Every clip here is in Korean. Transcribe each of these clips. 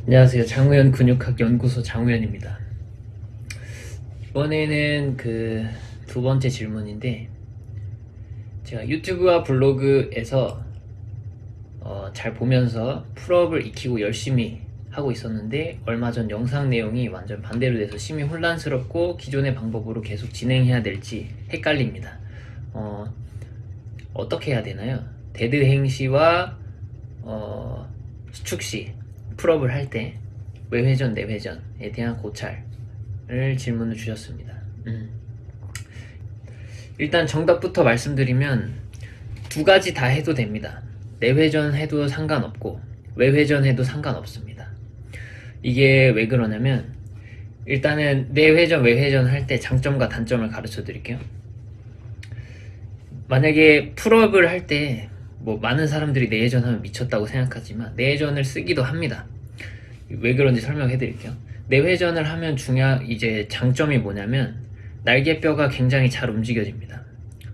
안녕하세요. 장우현 근육학 연구소 장우현입니다. 이번에는 그 두 번째 질문인데, 제가 유튜브와 블로그에서 잘 보면서 풀업을 익히고 열심히 하고 있었는데, 얼마 전 영상 내용이 완전 반대로 돼서 심히 혼란스럽고 기존의 방법으로 계속 진행해야 될지 헷갈립니다. 어떻게 해야 되나요? 데드 행시와 수축시 풀업을 할 때 외회전 내회전에 대한 고찰을 질문을 주셨습니다. 일단 정답부터 말씀드리면 두 가지 다 해도 됩니다. 내회전 해도 상관없고 외회전 해도 상관없습니다. 이게 왜 그러냐면, 일단은 내회전 외회전 할 때 장점과 단점을 가르쳐 드릴게요. 만약에 풀업을 할 때 많은 사람들이 내회전 하면 미쳤다고 생각하지만 내회전을 쓰기도 합니다. 왜 그런지 설명해 드릴게요. 내회전을 하면 이제 장점이 뭐냐면, 날개뼈가 굉장히 잘 움직여집니다.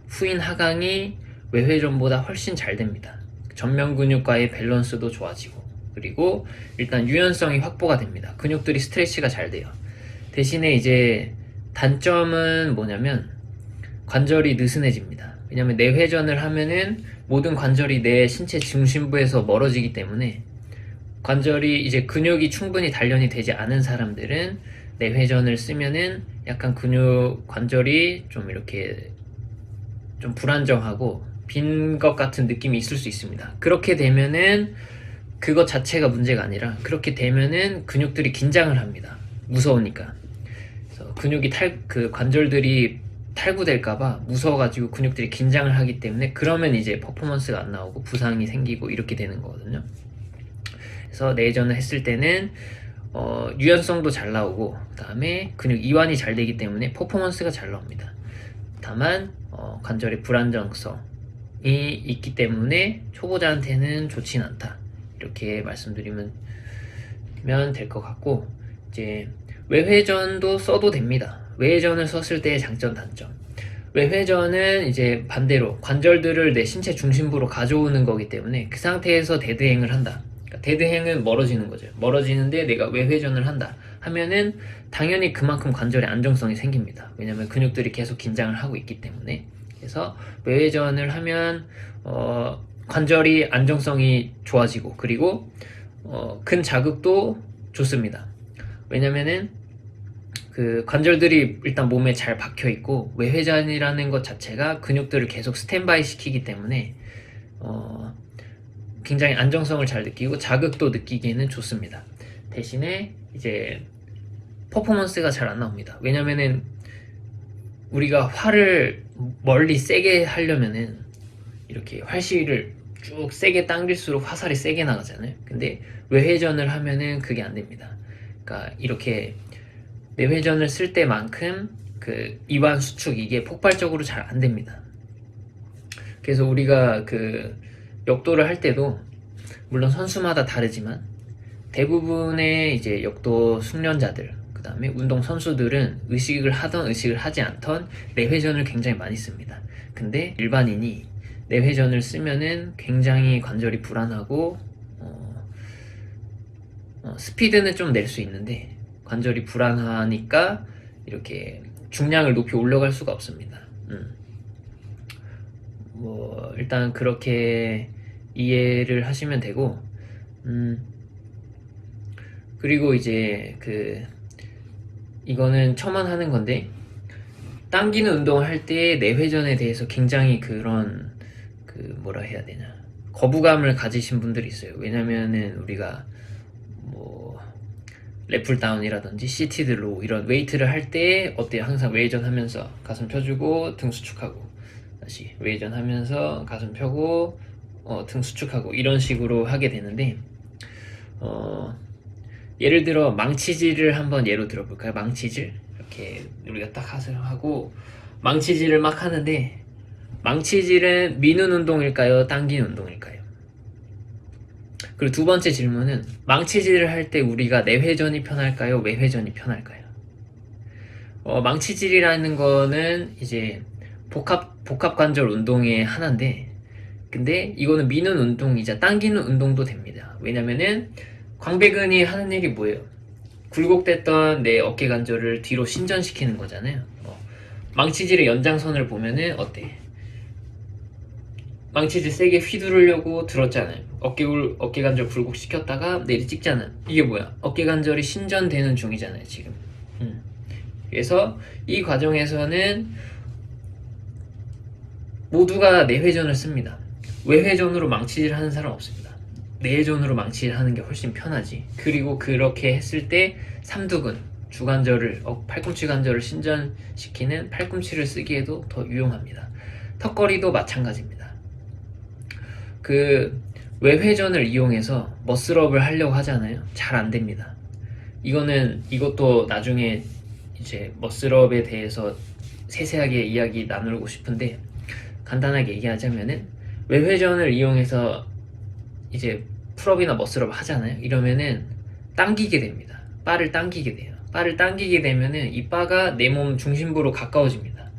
후인 하강이 외회전보다 훨씬 잘 됩니다. 전면 근육과의 밸런스도 좋아지고, 그리고 일단 유연성이 확보가 됩니다. 근육들이 스트레치가 잘 돼요. 대신에 이제 단점은 뭐냐면, 관절이 느슨해집니다. 왜냐면 내회전을 하면은 모든 관절이 내 신체 중심부에서 멀어지기 때문에, 관절이 이제 근육이 충분히 단련이 되지 않은 사람들은 내회전을 쓰면은 약간 관절이 좀 이렇게 좀 불안정하고 빈 것 같은 느낌이 있을 수 있습니다. 그렇게 되면은 그것 자체가 문제가 아니라, 그렇게 되면은 근육들이 긴장을 합니다. 무서우니까. 그래서 관절들이 탈구될까봐 무서워가지고 근육들이 긴장을 하기 때문에, 그러면 이제 퍼포먼스가 안 나오고 부상이 생기고 이렇게 되는 거거든요. 그래서 내전을 했을 때는 유연성도 잘 나오고, 그 다음에 근육 이완이 잘 되기 때문에 퍼포먼스가 잘 나옵니다. 다만 관절의 불안정성이 있기 때문에 초보자한테는 좋진 않다, 이렇게 말씀드리면 될 것 같고, 이제 외회전도 써도 됩니다. 외회전을 썼을 때의 장점 단점. 외회전은 이제 반대로 관절들을 내 신체 중심부로 가져오는 거기 때문에 그 상태에서 데드행을 한다. 그러니까 데드행은 멀어지는 거죠. 멀어지는데 내가 외회전을 한다 하면은 당연히 그만큼 관절의 안정성이 생깁니다. 왜냐면 근육들이 계속 긴장을 하고 있기 때문에. 그래서 외회전을 하면 관절이 안정성이 좋아지고, 그리고 근 자극도 좋습니다. 왜냐면은 그 관절들이 일단 몸에 잘 박혀 있고, 외회전이라는 것 자체가 근육들을 계속 스탠바이 시키기 때문에 굉장히 안정성을 잘 느끼고 자극도 느끼기에는 좋습니다. 대신에 이제 퍼포먼스가 잘 안 나옵니다. 왜냐면은 우리가 활을 멀리 세게 하려면은 이렇게 활시를 쭉 세게 당길수록 화살이 세게 나가잖아요. 근데 외회전을 하면은 그게 안 됩니다. 그러니까 이렇게 내회전을 쓸 때만큼 그 이완 수축, 이게 폭발적으로 잘 안 됩니다. 그래서 우리가 그 역도를 할 때도 물론 선수마다 다르지만 대부분의 이제 역도 숙련자들, 그 다음에 운동 선수들은 의식을 하던 의식을 하지 않던 내회전을 굉장히 많이 씁니다. 근데 일반인이 내회전을 쓰면은 굉장히 관절이 불안하고 스피드는 좀 낼 수 있는데 관절이 불안하니까 이렇게 중량을 높이 올려갈 수가 없습니다. 일단 그렇게 이해를 하시면 되고, 그리고 이제 이거는 첨언하는 건데, 당기는 운동을 할 때 내회전에 대해서 굉장히 그런 뭐라 해야 되냐, 거부감을 가지신 분들이 있어요. 왜냐면은 우리가 랩풀다운이라든지 시티드 로우 이런 웨이트를 할 때 어때요? 항상 외회전 하면서 가슴 펴주고 등 수축하고, 다시 외회전 하면서 가슴 펴고 등 수축하고, 이런 식으로 하게 되는데, 예를 들어 망치질을 한번 예로 들어볼까요? 망치질 이렇게 우리가 딱 하고 망치질을 막 하는데, 망치질은 미는 운동일까요? 당기는 운동일까요? 그리고 두 번째 질문은, 망치질을 할 때 우리가 내회전이 편할까요? 외회전이 편할까요? 망치질이라는 거는 이제 복합 관절 운동의 하나인데, 근데 이거는 미는 운동이자 당기는 운동도 됩니다. 왜냐면은 광배근이 하는 일이 뭐예요? 굴곡됐던 내 어깨 관절을 뒤로 신전시키는 거잖아요. 망치질의 연장선을 보면은 어때? 망치질 세게 휘두르려고 들었잖아요. 어깨 관절 굴곡시켰다가 내리 찍잖아. 이게 뭐야? 어깨 관절이 신전되는 중이잖아요, 지금. 그래서 이 과정에서는 모두가 내회전을 씁니다. 외회전으로 망치질 하는 사람 없습니다. 내회전으로 망치질 하는 게 훨씬 편하지. 그리고 그렇게 했을 때 삼두근, 주관절을, 팔꿈치 관절을 신전시키는 팔꿈치를 쓰기에도 더 유용합니다. 턱걸이도 마찬가지입니다. 그 외회전을 이용해서 머슬업을 하려고 하잖아요. 잘 안 됩니다. 이것도 나중에 이제 머슬업에 대해서 세세하게 이야기 나누고 싶은데, 간단하게 얘기하자면은 외회전을 이용해서 이제 풀업이나 머슬업 하잖아요. 이러면은 당기게 됩니다. 바를 당기게 돼요. 바를 당기게 되면은 이 바가 내 몸 중심부로 가까워집니다.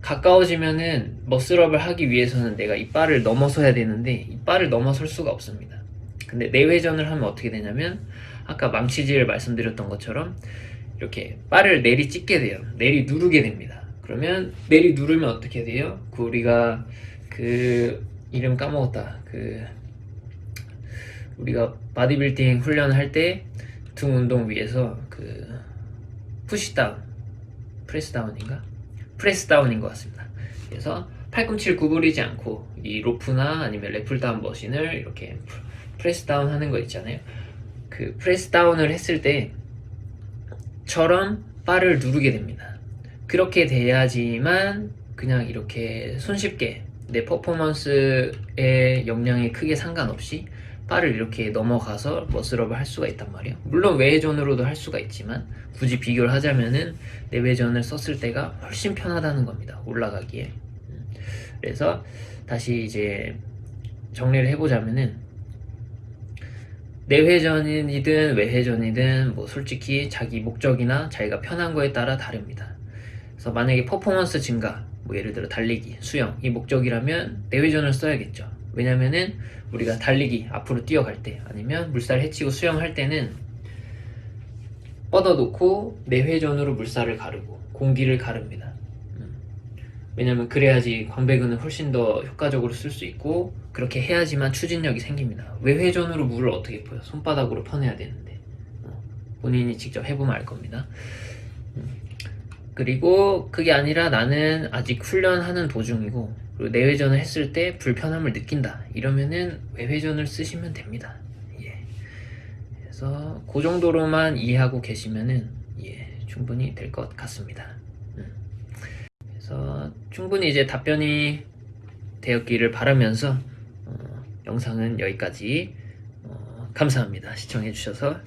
가까워지면은 머슬업을 하기 위해서는 내가 이 바를 넘어서야 되는데 이 바를 넘어설 수가 없습니다. 근데 내회전을 하면 어떻게 되냐면 아까 망치질 말씀드렸던 것처럼 이렇게 바를 내리 찍게 돼요. 내리 누르게 됩니다. 그러면 내리 누르면 어떻게 돼요? 우리가 이름 까먹었다. 우리가 바디빌딩 훈련할 때 등 운동 위해서 푸시다운, 프레스다운인 것 같습니다. 그래서 팔꿈치를 구부리지 않고 이 로프나 아니면 래플다운 머신을 이렇게 프레스다운 하는 거 있잖아요. 그 프레스다운을 했을 때처럼 바를 누르게 됩니다. 그렇게 돼야지만 그냥 이렇게 손쉽게 내 퍼포먼스의 역량에 크게 상관없이 바를 이렇게 넘어가서 머슬업을 할 수가 있단 말이에요. 물론 외회전으로도 할 수가 있지만 굳이 비교를 하자면은 내회전을 썼을 때가 훨씬 편하다는 겁니다. 올라가기에. 그래서 다시 이제 정리를 해보자면은 내회전이든 외회전이든 뭐 솔직히 자기 목적이나 자기가 편한 거에 따라 다릅니다. 그래서 만약에 퍼포먼스 증가, 뭐 예를 들어 달리기, 수영 이 목적이라면 내회전을 써야겠죠. 왜냐면은 우리가 달리기 앞으로 뛰어갈 때 아니면 물살 헤치고 수영할 때는 뻗어놓고 내회전으로 물살을 가르고 공기를 가릅니다. 왜냐면 그래야지 광배근을 훨씬 더 효과적으로 쓸 수 있고 그렇게 해야지만 추진력이 생깁니다. 외회전으로 물을 어떻게 퍼요? 손바닥으로 퍼내야 되는데 본인이 직접 해보면 알 겁니다. 그리고 그게 아니라 나는 아직 훈련하는 도중이고 그리고 내회전을 했을 때 불편함을 느낀다 이러면은 외회전을 쓰시면 됩니다. 그래서 그 정도로만 이해하고 계시면은 충분히 될 것 같습니다. 그래서 충분히 이제 답변이 되었기를 바라면서 영상은 여기까지. 감사합니다. 시청해주셔서.